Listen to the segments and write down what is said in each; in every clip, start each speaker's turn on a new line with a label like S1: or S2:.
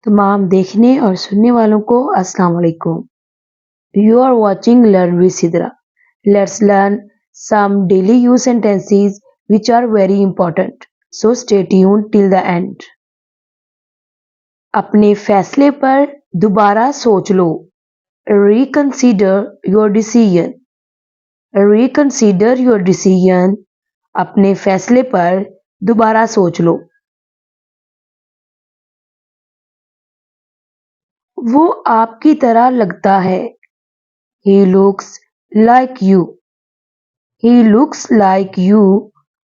S1: तमाम देखने और सुनने वालों को अस्सलाम वालेकुम। You are watching Learn with Sidra. Let's learn some daily use sentences which are very important. So stay tuned till the end. अपने फैसले पर दोबारा सोच लो। Reconsider your decision. Reconsider your decision. अपने फैसले पर दोबारा सोच लो। वो आपकी तरह लगता है। He looks like you. He looks like you.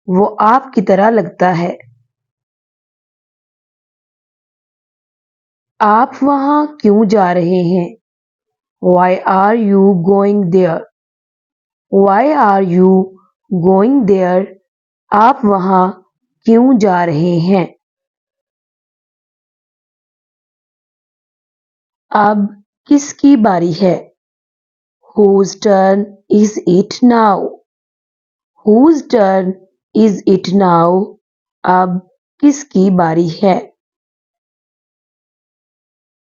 S1: वो आपकी तरह लगता है। आप वहाँ क्यों जा रहे हैं? Why are you going there? Why are you going there? आप वहाँ क्यों जा रहे हैं? अब किसकी बारी है? Whose turn is it now? Whose turn is it now? अब किसकी बारी है?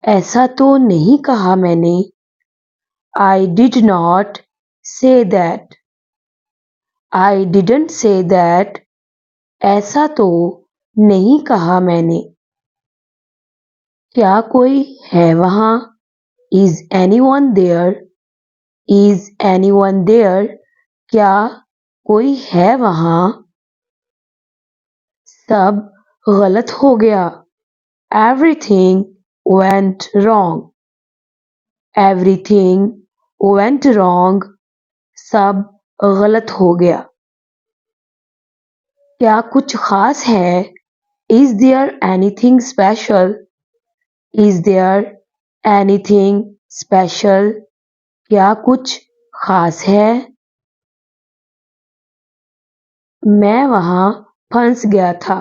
S1: ऐसा तो नहीं कहा मैंने। I did not say that. I didn't say that. ऐसा तो नहीं कहा मैंने। क्या कोई है वहाँ? Is anyone there? Is anyone there? क्या कोई है वहाँ? सब गलत हो गया। Everything went wrong. Everything went wrong. सब गलत हो गया। क्या कुछ खास है? Is there anything special? Is there anything special? क्या कुछ खास है? मैं वहाँ फंस गया था।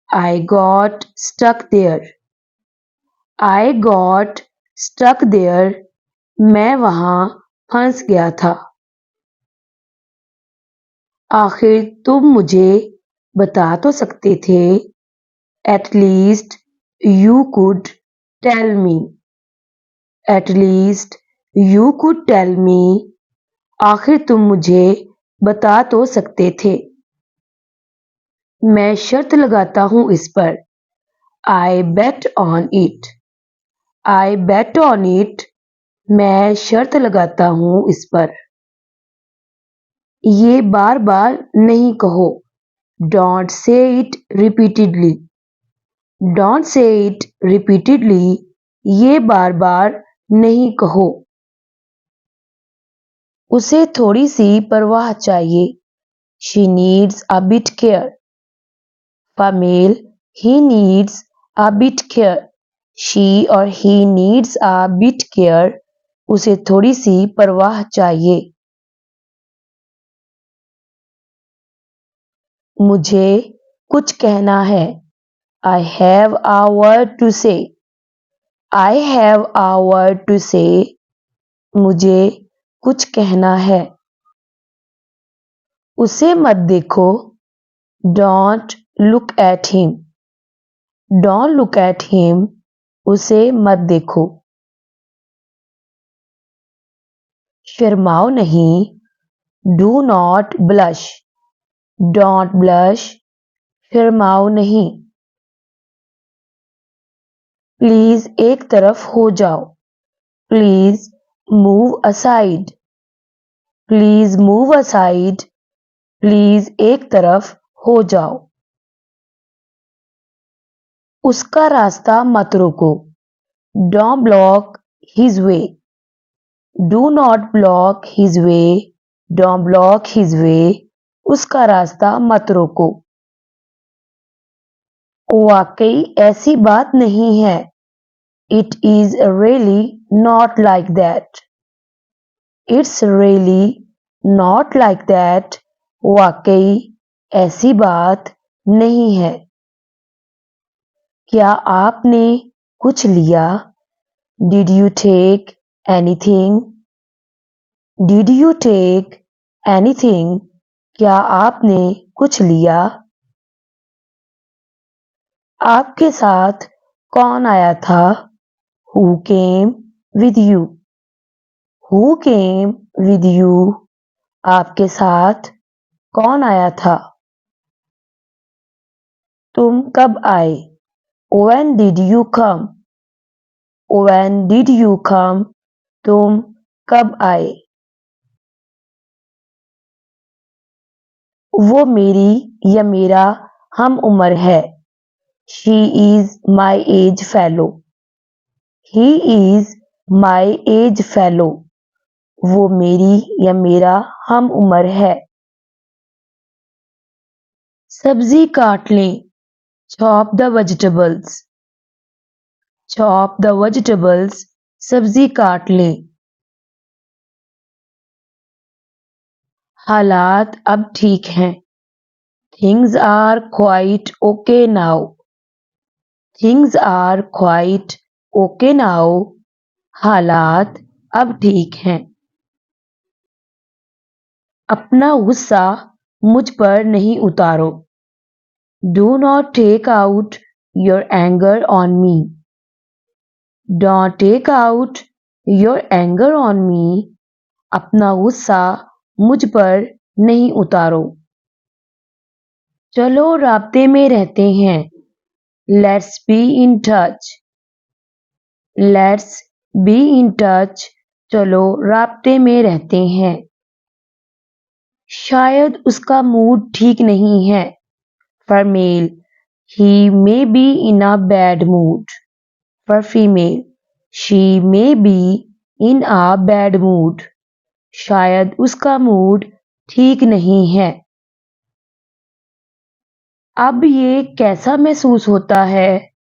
S1: I got stuck there. I got stuck there. मैं वहाँ फंस गया था। आखिर तुम मुझे बता तो सकते थे। At least you could tell me. At least you could tell me. आखिर तुम मुझे बता तो सकते थे। मैं शर्त लगाता हूँ इस पर। I bet on it. I bet on it. मैं शर्त लगाता हूँ इस पर। ये बार बार नहीं कहो। Don't say it repeatedly. Don't say it repeatedly. ये बार बार नहीं कहो। उसे थोड़ी सी परवाह चाहिए। She needs a bit care. Female, he needs a bit care. She or he needs a bit care. उसे थोड़ी सी परवाह चाहिए। मुझे कुछ कहना है। I have a word to say. I have a word to say. मुझे कुछ कहना है। उसे मत देखो। Don't look at him. Don't look at him. उसे मत देखो। शर्माओ नहीं। Do not blush. Don't blush. शर्माओ नहीं। प्लीज एक तरफ हो जाओ। Please move aside. Please move aside. Please एक तरफ हो जाओ। उसका रास्ता मत रोको। Don't block his way. Do not block his way. Don't block his way. उसका रास्ता मत रोको। वाकई ऐसी बात नहीं है। It is really not like that. It's really not like that. वाकई ऐसी बात नहीं है। क्या आपने कुछ लिया? Did you take anything? Did you take anything? क्या आपने कुछ लिया? आपके साथ कौन आया था? Who came with you? Who came with you? आपके साथ कौन आया था? तुम कब आए? When did you come? When did you come? तुम कब आए? वो मेरी या मेरा हम उम्र है। She is my age fellow. He is my age fellow. वो मेरी या मेरा हम उम्र है। सब्जी काट लें। Chop the vegetables. Chop the vegetables. सब्जी काट लें। हालात अब ठीक हैं। Things are quite okay now. Things are quite okay now. हालात अब ठीक हैं। अपना गुस्सा मुझ पर नहीं उतारो। Do not take out your anger on me. Don't take out your anger on me. अपना गुस्सा मुझ पर नहीं उतारो। चलो राब्ते में रहते हैं। Let's be in touch. Let's be in touch. चलो राब्ते में रहते हैं। शायद उसका मूड ठीक नहीं है। For male, he may be in a bad mood. For female, she may be in a bad mood. शायद उसका मूड ठीक नहीं है। अब ये कैसा महसूस होता है?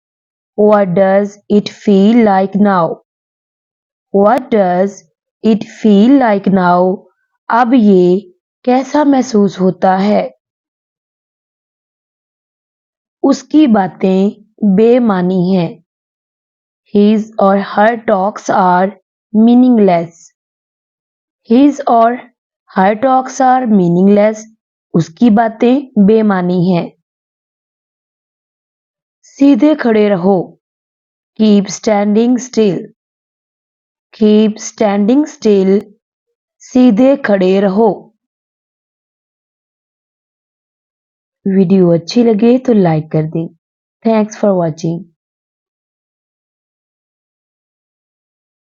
S1: What does it feel like now? What does it feel like now? अब ये कैसा महसूस होता है? उसकी बातें बेमानी हैं। His or her talks are meaningless. His or her talks are meaningless. उसकी बातें बेमानी हैं। सीधे खड़े रहो। Keep standing still. Keep standing still. सीधे खड़े रहो। वीडियो अच्छी लगे तो लाइक कर दें। Thanks for watching.